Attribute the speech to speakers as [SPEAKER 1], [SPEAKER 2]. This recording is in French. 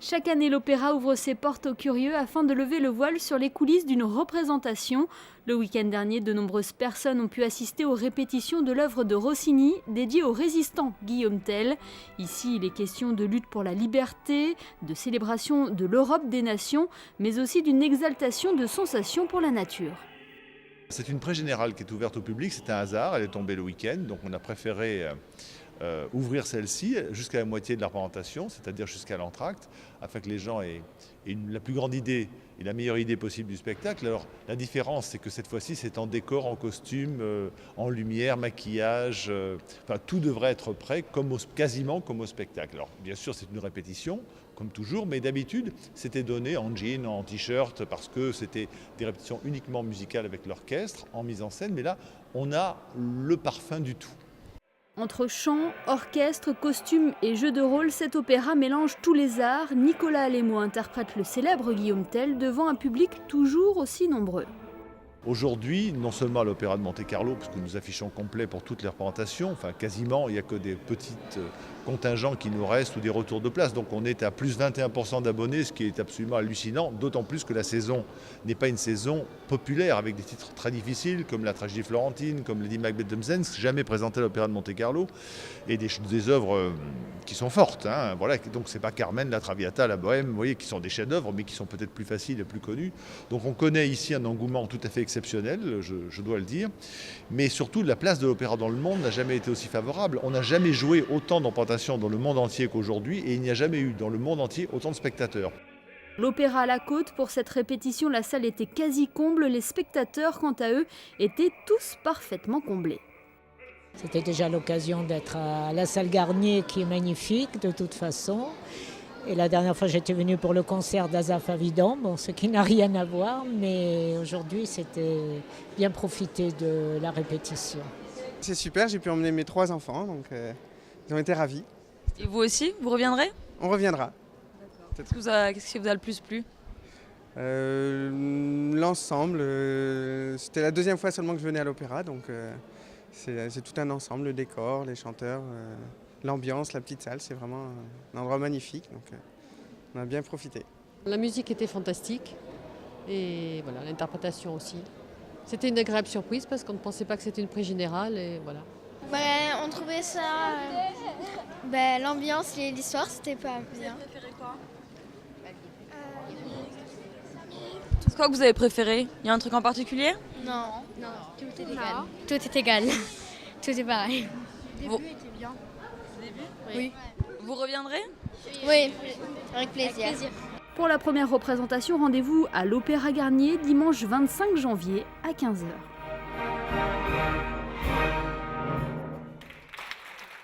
[SPEAKER 1] Chaque année, l'opéra ouvre ses portes aux curieux afin de lever le voile sur les coulisses d'une représentation. Le week-end dernier, de nombreuses personnes ont pu assister aux répétitions de l'œuvre de Rossini dédiée au résistant Guillaume Tell. Ici, il est question de lutte pour la liberté, de célébration de l'Europe des nations, mais aussi d'une exaltation de sensations pour la nature.
[SPEAKER 2] C'est une pré-générale qui est ouverte au public, c'est un hasard, elle est tombée le week-end, donc on a préféré ouvrir celle-ci jusqu'à la moitié de la représentation, c'est-à-dire jusqu'à l'entracte, afin que les gens aient la plus grande idée et la meilleure idée possible du spectacle. Alors la différence, c'est que cette fois-ci, c'est en décor, en costume, en lumière, maquillage, tout devrait être prêt quasiment comme au spectacle. Alors bien sûr, c'est une répétition, comme toujours, mais d'habitude, c'était donné en jean, en t-shirt, parce que c'était des répétitions uniquement musicales avec l'orchestre, en mise en scène, mais là, on a le parfum du tout.
[SPEAKER 1] Entre chant, orchestre, costumes et jeux de rôle, cet opéra mélange tous les arts. Nicolas Alemo interprète le célèbre Guillaume Tell devant un public toujours aussi nombreux.
[SPEAKER 2] Aujourd'hui, non seulement à l'Opéra de Monte-Carlo, puisque nous affichons complet pour toutes les représentations, enfin quasiment, il n'y a que des petits contingents qui nous restent ou des retours de place. Donc on est à plus 21% d'abonnés, ce qui est absolument hallucinant, d'autant plus que la saison n'est pas une saison populaire, avec des titres très difficiles, comme la tragédie florentine, comme Lady Macbeth de Mzensk, jamais présenté à l'Opéra de Monte-Carlo, et des œuvres qui sont fortes. Voilà. Donc c'est pas Carmen, la Traviata, la Bohème, vous voyez, qui sont des chefs-d'œuvre, mais qui sont peut-être plus faciles et plus connus. Donc on connaît ici un engouement tout à fait exceptionnel, je dois le dire. Mais surtout, la place de l'opéra dans le monde n'a jamais été aussi favorable. On n'a jamais joué autant de représentations dans le monde entier qu'aujourd'hui, et il n'y a jamais eu dans le monde entier autant de spectateurs.
[SPEAKER 1] L'Opéra à la Côte, pour cette répétition, la salle était quasi comble. Les spectateurs, quant à eux, étaient tous parfaitement comblés.
[SPEAKER 3] C'était déjà l'occasion d'être à la salle Garnier, qui est magnifique de toute façon. Et la dernière fois, j'étais venue pour le concert d'Azaf Avidan, ce qui n'a rien à voir, mais aujourd'hui, c'était bien profiter de la répétition.
[SPEAKER 4] C'est super, j'ai pu emmener mes 3 enfants, donc ils ont été ravis.
[SPEAKER 5] Et vous aussi, vous reviendrez ?
[SPEAKER 4] On reviendra.
[SPEAKER 5] Qu'est-ce qui vous a le plus plu ?
[SPEAKER 4] L'ensemble, c'était la 2e fois seulement que je venais à l'opéra, donc c'est tout un ensemble, le décor, les chanteurs, l'ambiance, la petite salle, c'est vraiment un endroit magnifique, donc on a bien profité.
[SPEAKER 6] La musique était fantastique et voilà, l'interprétation aussi. C'était une agréable surprise parce qu'on ne pensait pas que c'était une pré-générale et voilà.
[SPEAKER 7] On trouvait ça, l'ambiance et l'histoire, c'était pas bien.
[SPEAKER 5] Vous avez préféré quoi ? C'est quoi que vous avez préféré ? Il y a un truc en particulier ?
[SPEAKER 7] Non, tout est égal. Tout est égal, tout est pareil.
[SPEAKER 5] Le début était bien. Le début ?
[SPEAKER 7] Oui.
[SPEAKER 5] Vous reviendrez ?
[SPEAKER 7] Oui, avec plaisir.
[SPEAKER 1] Pour la première représentation, rendez-vous à l'Opéra Garnier dimanche 25 janvier à 15h.